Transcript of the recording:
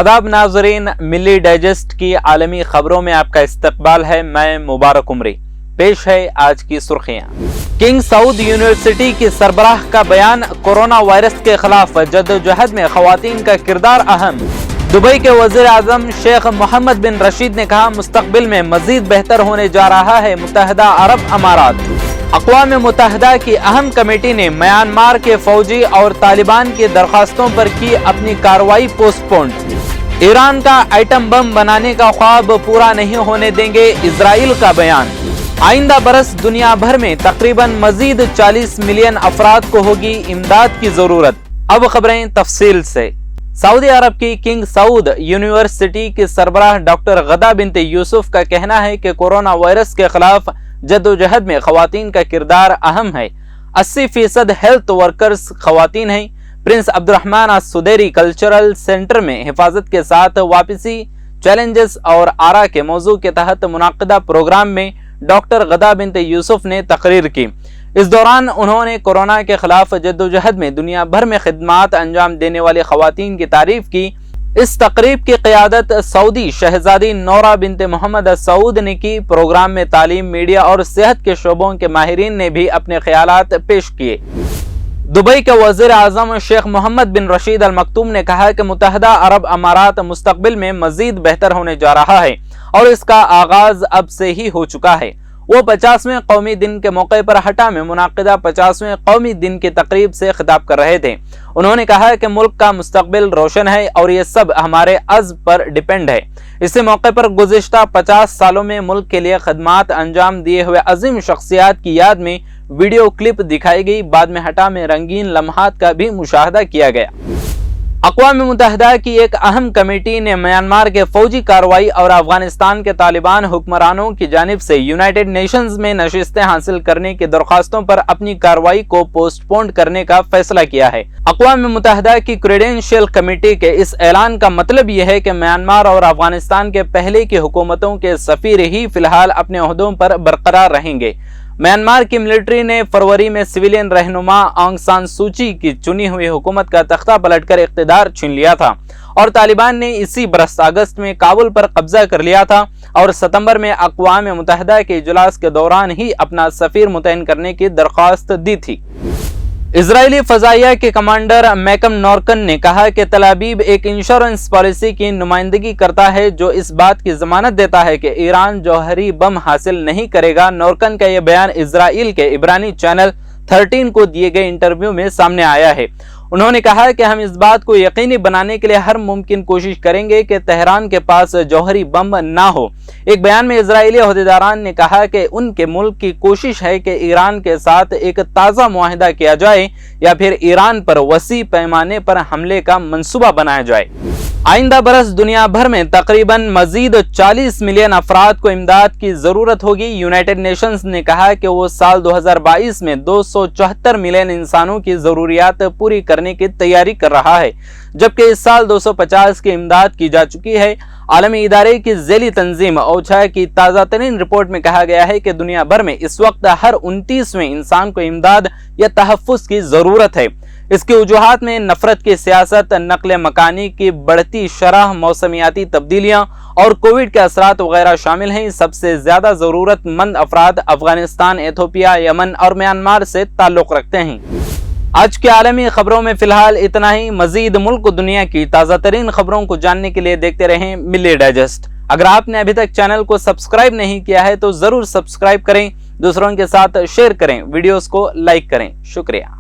आदाब नाजरीन, मिली डाइजेस्ट की आलमी खबरों में आपका इस्तकबाल है। मैं मुबारक उमरी। पेश है आज की सुर्खियां। किंग सऊद यूनिवर्सिटी की सरबराह का बयान, कोरोना वायरस के खिलाफ जद्दोजहद में खवातीन का किरदार अहम। दुबई के वजीर आजम शेख मोहम्मद बिन रशीद ने कहा, मुस्तकबिल में मजीद बेहतर होने जा रहा है मुत्तहदा अरब अमारात। अक़वाम मुत्तहदा की अहम कमेटी ने म्यांमार के फौजी और तालिबान की दरखास्तों पर की अपनी कार्रवाई पोस्टपोन। ईरान का आइटम बम बनाने का ख्वाब पूरा नहीं होने देंगे, इजराइल का बयान। आइंदा बरस दुनिया भर में तकरीबन मजीद 40 मिलियन अफराद को होगी इमदाद की जरूरत। अब खबरें तफसील से। सऊदी अरब की किंग सऊद यूनिवर्सिटी की सरबराह डॉक्टर गदा बिन्त यूसुफ का कहना है कि कोरोना वायरस के खिलाफ जद्दोजहद में खवातीन का किरदार अहम है। 80% हेल्थ वर्कर्स खवातीन हैं। प्रिंस अब्दुर्रहमान अस-सुदैरी कल्चरल सेंटर में हिफाजत के साथ वापसी, चैलेंजेस और आरा के मौजू के तहत मुनाकिदा प्रोग्राम में डॉक्टर गदा बिन्त यूसुफ ने तकरीर की। इस दौरान उन्होंने कोरोना के खिलाफ जद्दोजहद में दुनिया भर में खिदमात अंजाम देने वाली खवातीन की तारीफ की। इस तकरीब की क़ियादत सऊदी शहजादी नौरा बिन्त मोहम्मद अस-सऊद ने की। प्रोग्राम में तालीम, मीडिया और सेहत के शोबों के माहिरीन ने भी अपने ख्यालात पेश किए। दुबई के वजीर आजम शेख मोहम्मद बिन रशीद अल मकतूम ने कहा कि मुत्तहदा अरब अमारात मुस्तकबिल में मजीद बेहतर होने जा रहा है और इसका आगाज अब से ही हो चुका है। वो 50वें कौमी दिन के मौके पर हटा में मुनाकिदा 50वें कौमी दिन की तकरीब से खिताब कर रहे थे। उन्होंने कहा कि मुल्क का मुस्तकबिल रोशन है और ये सब हमारे अज़्म पर डिपेंड है। इसी मौके पर गुज़िश्ता 50 सालों में मुल्क के लिए खदमात अंजाम दिए हुए अजीम शख्सियात की याद में वीडियो क्लिप दिखाई गई। बाद में हटा में रंगीन लम्हात का भी मुशाहदा किया गया। अक़वाम मुत्तहदा की एक अहम कमेटी ने म्यांमार के फौजी कार्रवाई और अफगानिस्तान के तालिबान हुक्मरानों की जानिब से यूनाइटेड नेशंस में नशिस्तें हासिल करने की दरख्वास्तों पर अपनी कार्रवाई को पोस्टपोन करने का फैसला किया है। अक़वाम मुत्तहदा की क्रेडेंशियल कमेटी के इस ऐलान का मतलब यह है कि म्यांमार और अफगानिस्तान के पहले की हुकूमतों के सफीर ही फिलहाल अपने ओहदों पर बरकरार रहेंगे। म्यांमार की मिलिट्री ने फरवरी में सिविलियन रहनुमा आंग सान सूची की चुनी हुई हुकूमत का तख्ता पलटकर इख्तिदार छीन लिया था और तालिबान ने इसी बरस अगस्त में काबुल पर कब्जा कर लिया था और सितंबर में अक़वाम मुत्तहदा के इजलास के दौरान ही अपना सफीर मुतयन करने की दरख्वास्त दी थी। इजरायली फजाइया के कमांडर मैकम नॉर्कन ने कहा कि तल अबीब एक इंश्योरेंस पॉलिसी की नुमाइंदगी करता है जो इस बात की जमानत देता है कि ईरान जौहरी बम हासिल नहीं करेगा। नॉर्कन का यह बयान इजराइल के इब्रानी चैनल 13 को दिए गए इंटरव्यू में सामने आया है। उन्होंने कहा कि हम इस बात को यकीनी बनाने के लिए हर मुमकिन कोशिश करेंगे कि तेहरान के पास जौहरी बम ना हो। एक बयान में इजरायली अहदेदारान ने कहा कि उनके मुल्क की कोशिश है कि ईरान के साथ एक ताज़ा मुआहिदा किया जाए या फिर ईरान पर वसी पैमाने पर हमले का मंसूबा बनाया जाए। आइंदा बरस दुनिया भर में तकरीबन मजीद 40 मिलियन अफराद को इमदाद की जरूरत होगी। यूनाइटेड नेशंस ने कहा कि वो साल 2022 में 274 मिलियन इंसानों की जरूरियात पूरी करने की तैयारी कर रहा है, जबकि इस साल 250 की इमदाद की जा चुकी है। आलमी इदारे की ज़ेली तंजीम ओछा की ताज़ा तरीन रिपोर्ट में कहा गया है कि दुनिया भर में इस वक्त हर 29वें इंसान को इमदाद या तहफ़्फ़ुज़ की ज़रूरत है। इसकी वजूहात में नफरत की सियासत, नकल मकानी की बढ़ती शरह, मौसमियाती तब्दीलियाँ और कोविड के असरात वगैरह शामिल हैं। सबसे ज़्यादा ज़रूरतमंद अफराद अफगानिस्तान, एथोपिया, यमन और म्यांमार से ताल्लुक़ रखते हैं। आज के आलमी खबरों में फिलहाल इतना ही। मजीद मुल्क दुनिया की ताज़ा तरीन खबरों को जानने के लिए देखते रहें मिली डाइजेस्ट। अगर आपने अभी तक चैनल को सब्सक्राइब नहीं किया है तो ज़रूर सब्सक्राइब करें, दूसरों के साथ शेयर करें, वीडियोस को लाइक करें। शुक्रिया।